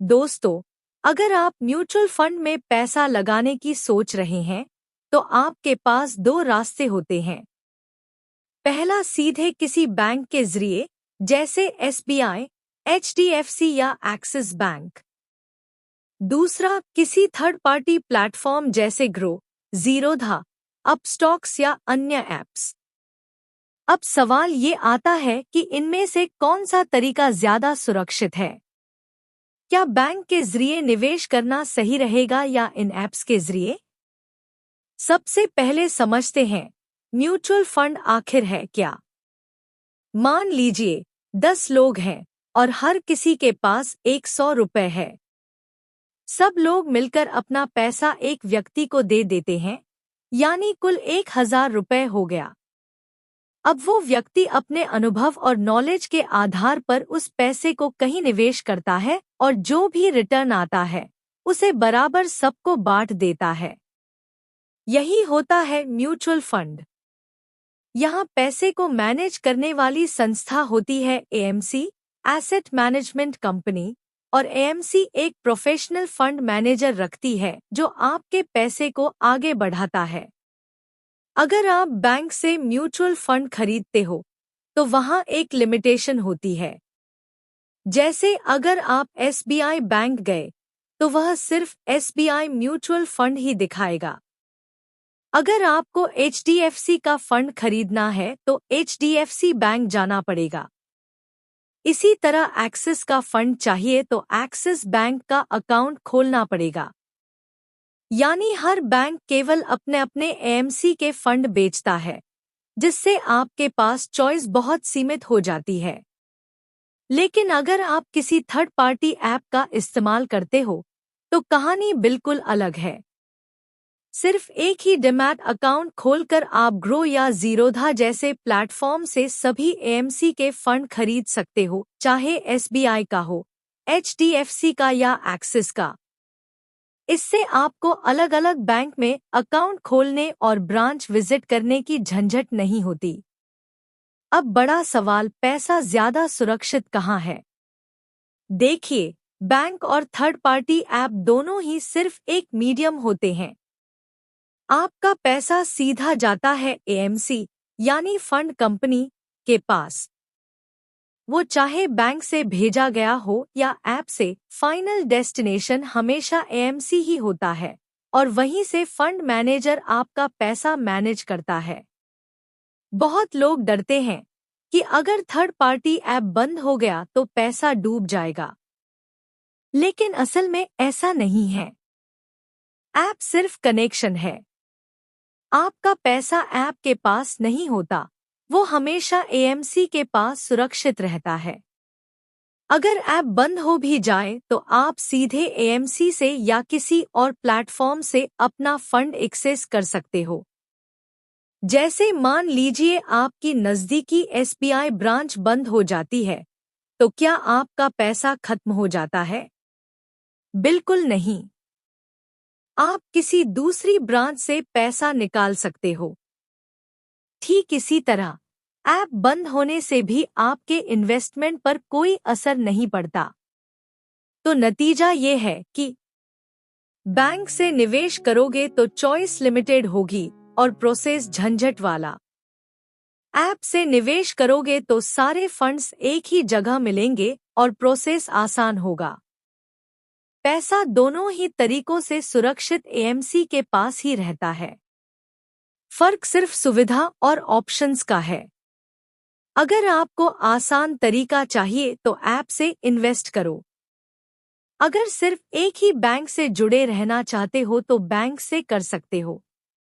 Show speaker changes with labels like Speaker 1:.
Speaker 1: दोस्तों, अगर आप म्यूचुअल फंड में पैसा लगाने की सोच रहे हैं, तो आपके पास दो रास्ते होते हैं। पहला, सीधे किसी बैंक के जरिए, जैसे एसबीआई, एचडीएफसी या एक्सिस बैंक। दूसरा, किसी थर्ड पार्टी प्लेटफॉर्म जैसे ग्रो, जीरोधा, अपस्टॉक्स या अन्य ऐप्स। अब सवाल ये आता है कि इनमें से कौन सा तरीका ज्यादा सुरक्षित है। क्या बैंक के जरिए निवेश करना सही रहेगा या इन ऐप्स के जरिए? सबसे पहले समझते हैं, म्यूचुअल फंड आखिर है क्या। मान लीजिए 10 लोग हैं और हर किसी के पास 100 रुपए है। सब लोग मिलकर अपना पैसा एक व्यक्ति को दे देते हैं, यानी कुल 1000 रुपए हो गया। अब वो व्यक्ति अपने अनुभव और नॉलेज के आधार पर उस पैसे को कहीं निवेश करता है और जो भी रिटर्न आता है उसे बराबर सबको बांट देता है। यही होता है म्यूचुअल फंड। यहाँ पैसे को मैनेज करने वाली संस्था होती है एएमसी, एसेट मैनेजमेंट कंपनी, और एएमसी एक प्रोफेशनल फंड मैनेजर रखती है जो आपके पैसे को आगे बढ़ाता है। अगर आप बैंक से म्यूचुअल फंड खरीदते हो, तो वहाँ एक लिमिटेशन होती है। जैसे अगर आप एसबीआई बैंक गए, तो वह सिर्फ एसबीआई म्यूचुअल फंड ही दिखाएगा। अगर आपको एचडीएफसी का फंड खरीदना है तो एचडीएफसी बैंक जाना पड़ेगा। इसी तरह एक्सिस का फंड चाहिए तो एक्सिस बैंक का अकाउंट खोलना पड़ेगा। यानी हर बैंक केवल अपने अपने एएमसी के फंड बेचता है, जिससे आपके पास चॉइस बहुत सीमित हो जाती है। लेकिन अगर आप किसी थर्ड पार्टी ऐप का इस्तेमाल करते हो, तो कहानी बिल्कुल अलग है। सिर्फ एक ही डीमैट अकाउंट खोलकर आप ग्रो या जीरोधा जैसे प्लेटफॉर्म से सभी एएमसी के फंड खरीद सकते हो, चाहे एसबीआई का हो, एचडीएफसी का या एक्सिस का। इससे आपको अलग अलग बैंक में अकाउंट खोलने और ब्रांच विजिट करने की झंझट नहीं होती। अब बड़ा सवाल, पैसा ज्यादा सुरक्षित कहाँ है? देखिए, बैंक और थर्ड पार्टी ऐप दोनों ही सिर्फ एक मीडियम होते हैं। आपका पैसा सीधा जाता है एएमसी यानी फंड कंपनी के पास। वो चाहे बैंक से भेजा गया हो या ऐप से, फाइनल डेस्टिनेशन हमेशा एएमसी ही होता है और वहीं से फंड मैनेजर आपका पैसा मैनेज करता है। बहुत लोग डरते हैं कि अगर थर्ड पार्टी ऐप बंद हो गया तो पैसा डूब जाएगा, लेकिन असल में ऐसा नहीं है। ऐप सिर्फ कनेक्शन है। आपका पैसा ऐप के पास नहीं होता, वो हमेशा एएमसी के पास सुरक्षित रहता है। अगर ऐप बंद हो भी जाए तो आप सीधे एएमसी से या किसी और प्लेटफॉर्म से अपना फंड एक्सेस कर सकते हो। जैसे मान लीजिए आपकी नज़दीकी एसबीआई ब्रांच बंद हो जाती है, तो क्या आपका पैसा खत्म हो जाता है? बिल्कुल नहीं। आप किसी दूसरी ब्रांच से पैसा निकाल सकते हो। ठीक इसी तरह ऐप बंद होने से भी आपके इन्वेस्टमेंट पर कोई असर नहीं पड़ता। तो नतीजा ये है कि बैंक से निवेश करोगे तो चॉइस लिमिटेड होगी और प्रोसेस झंझट वाला। ऐप से निवेश करोगे तो सारे फंड्स एक ही जगह मिलेंगे और प्रोसेस आसान होगा। पैसा दोनों ही तरीकों से सुरक्षित एएमसी के पास ही रहता है। फर्क सिर्फ सुविधा और ऑप्शंस का है। अगर आपको आसान तरीका चाहिए तो ऐप से इन्वेस्ट करो। अगर सिर्फ एक ही बैंक से जुड़े रहना चाहते हो तो बैंक से कर सकते हो।